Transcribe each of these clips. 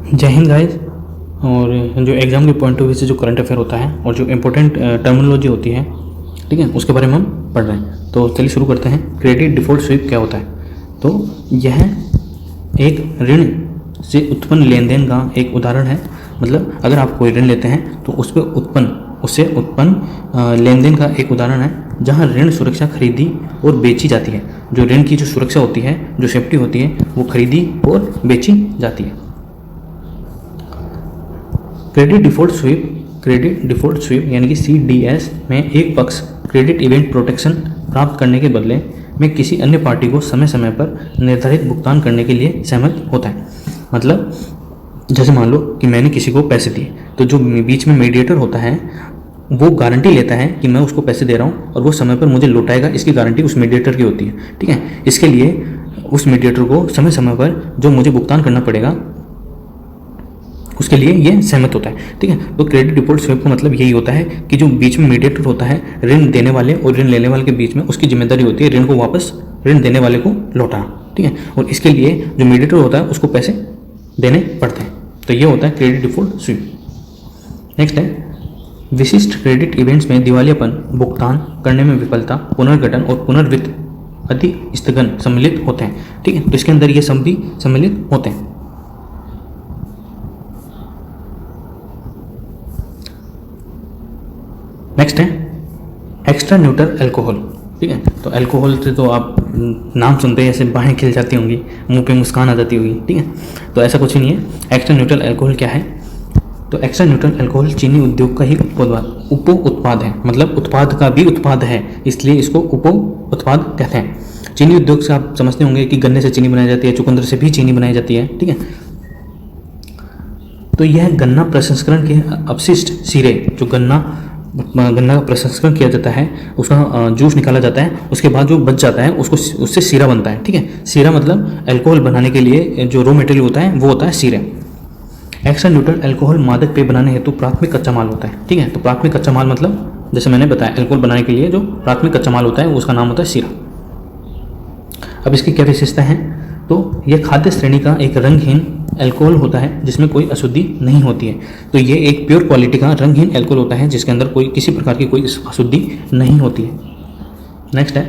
जय हिंद गाइस। और जो एग्ज़ाम के पॉइंट ऑफ व्यू से जो करंट अफेयर होता है और जो इम्पोर्टेंट टर्मिनोलॉजी होती है, ठीक है, उसके बारे में हम पढ़ रहे हैं। तो चलिए शुरू करते हैं। क्रेडिट डिफ़ॉल्ट स्वीप क्या होता है? तो यह एक ऋण से उत्पन्न लेन देन का एक उदाहरण है। मतलब अगर आप कोई ऋण लेते हैं तो उससे उत्पन्न लेन देन का एक उदाहरण है, जहां ऋण सुरक्षा खरीदी और बेची जाती है। जो ऋण की जो सुरक्षा होती है, जो सेफ्टी होती है, वो खरीदी और बेची जाती है। क्रेडिट डिफ़ॉल्ट स्वीप यानी कि CDS में एक पक्ष क्रेडिट इवेंट प्रोटेक्शन प्राप्त करने के बदले में किसी अन्य पार्टी को समय समय पर निर्धारित भुगतान करने के लिए सहमत होता है। मतलब जैसे मान लो कि मैंने किसी को पैसे दिए, तो जो बीच में मीडिएटर होता है वो गारंटी लेता है कि मैं उसको पैसे दे रहा हूँ और वो समय पर मुझे लौटाएगा। इसकी गारंटी उस मीडिएटर की होती है, ठीक है। इसके लिए उस मीडिएटर को समय समय पर जो मुझे भुगतान करना पड़ेगा उसके लिए ये सहमत होता है, ठीक है। तो क्रेडिट डिफ़ॉल्ट स्वीप का मतलब यही होता है कि जो बीच में मीडिएटर होता है, ऋण देने वाले और ऋण लेने वाले के बीच में, उसकी जिम्मेदारी होती है ऋण को वापस ऋण देने वाले को लौटाना, ठीक है। और इसके लिए जो मीडिएटर होता है उसको पैसे देने पड़ते हैं। तो ये होता है क्रेडिट डिफ़ॉल्ट स्वीप। नेक्स्ट है विशिष्ट क्रेडिट इवेंट्स में दिवालियापन, भुगतान करने में विफलता, पुनर्गठन और पुनर्वित्त आदि स्थगन सम्मिलित होते हैं, ठीक है। तो इसके अंदर ये सब भी सम्मिलित होते हैं। नेक्स्ट है एक्स्ट्रा न्यूट्रल अल्कोहल, ठीक है। तो अल्कोहल से तो आप नाम सुनते ही ऐसे बाहें खिल जाती होंगी, मुंह पे मुस्कान आ जाती होगी, ठीक है। तो ऐसा कुछ ही नहीं है। एक्स्ट्रा न्यूट्रल अल्कोहल क्या है? तो एक्स्ट्रा न्यूट्रल अल्कोहल चीनी उद्योग का ही उप उत्पाद है। मतलब उत्पाद का भी उत्पाद है, इसलिए इसको उप उत्पाद कहते हैं। चीनी उद्योग से आप समझते होंगे कि गन्ने से चीनी बनाई जाती है, चुकंदर से भी चीनी बनाई जाती है, ठीक है। तो यह गन्ना प्रसंस्करण के अपशिष्ट सिरे, जो गन्ना का प्रसंस्करण किया जाता है, उसका जूस निकाला जाता है, उसके बाद जो बच जाता है उससे सीरा बनता है, ठीक है। सीरा मतलब अल्कोहल बनाने के लिए जो रॉ मटेरियल होता है वो होता है सीरा। एक्स्ट्रा न्यूट्रल अल्कोहल मादक पेय बनाने हेतु प्राथमिक कच्चा माल होता है, ठीक है। तो प्राथमिक कच्चा माल मतलब जैसे मैंने बताया, अल्कोहल बनाने के लिए जो प्राथमिक कच्चा माल होता है उसका नाम होता है सीरा। अब इसकी क्या विशेषता है? तो यह खाद्य श्रेणी का एक रंगहीन अल्कोहल होता है जिसमें कोई अशुद्धि नहीं होती है। तो ये एक प्योर क्वालिटी का रंगहीन अल्कोहल होता है जिसके अंदर किसी प्रकार की कोई अशुद्धि नहीं होती है। नेक्स्ट है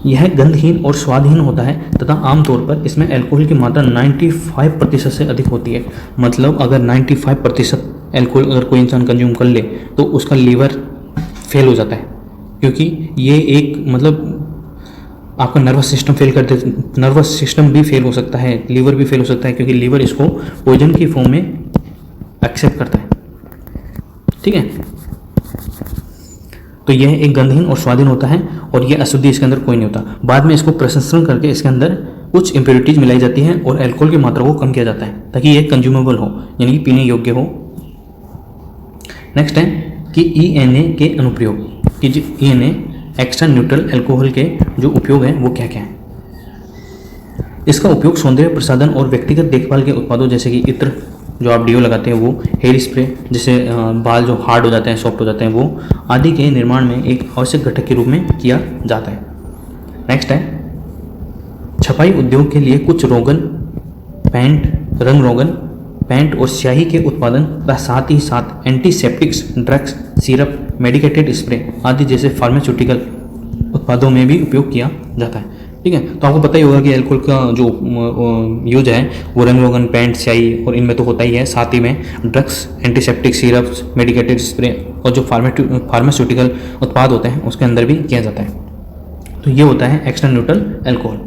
यह गंधहीन और स्वादहीन होता है तथा आमतौर पर इसमें अल्कोहल की मात्रा 95% से अधिक होती है। मतलब अगर 95% अल्कोहल अगर कोई इंसान कंज्यूम कर ले तो उसका लीवर फेल हो जाता है, क्योंकि ये एक मतलब आपका नर्वस सिस्टम भी फेल हो सकता है, लीवर भी फेल हो सकता है, क्योंकि लीवर इसको पॉइजन की फॉर्म में एक्सेप्ट करता है, ठीक है। तो यह एक गंधहीन और स्वादहीन होता है और यह अशुद्धि इसके अंदर कोई नहीं होता। बाद में इसको प्रसंस्करण करके इसके अंदर कुछ इम्प्योरिटीज मिलाई जाती हैं और अल्कोहल की मात्रा को कम किया जाता है ताकि यह कंज्यूमेबल हो, यानी कि पीने योग्य हो। नेक्स्ट है कि ENA के अनुप्रयोग, कि जो ENA एक्स्ट्रा न्यूट्रल अल्कोहल के जो उपयोग हैं वो क्या क्या हैं? इसका उपयोग सौंदर्य प्रसाधन और व्यक्तिगत देखभाल के उत्पादों जैसे कि इत्र, जो आप डीओ लगाते हैं वो, हेयर स्प्रे जिससे बाल जो हार्ड हो जाते हैं, सॉफ्ट हो जाते हैं, वो आदि के निर्माण में एक आवश्यक घटक के रूप में किया जाता है। नेक्स्ट है छपाई उद्योग के लिए कुछ रोगन, रंग रोगन, पेंट और स्याही के उत्पादन का साथ ही साथ antiseptics, drugs, syrup, medicated spray आदि जैसे फार्मास्यूटिकल उत्पादों में भी उपयोग किया जाता है, ठीक है। तो आपको पता ही होगा कि अल्कोहल का जो यूज है वो रंग रोगन, पेंट, स्याही और इनमें तो होता ही है, साथ ही में drugs, antiseptic, syrups, medicated spray और जो फार्मास्यूटिकल उत्पाद होते हैं उसके अंदर भी किया जाता है। तो ये होता है एक्स्ट्रा न्यूट्रल अल्कोहल,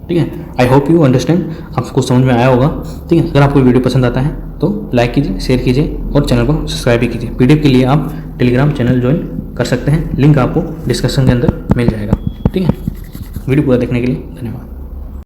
ठीक है। आई होप यू अंडरस्टैंड, आपको समझ में आया होगा, ठीक है। अगर आपको वीडियो पसंद आता है तो लाइक कीजिए, शेयर कीजिए और चैनल को सब्सक्राइब भी कीजिए। PDF के लिए आप टेलीग्राम चैनल ज्वाइन कर सकते हैं, लिंक आपको डिस्क्रिप्शन के अंदर मिल जाएगा, ठीक है। वीडियो पूरा देखने के लिए धन्यवाद।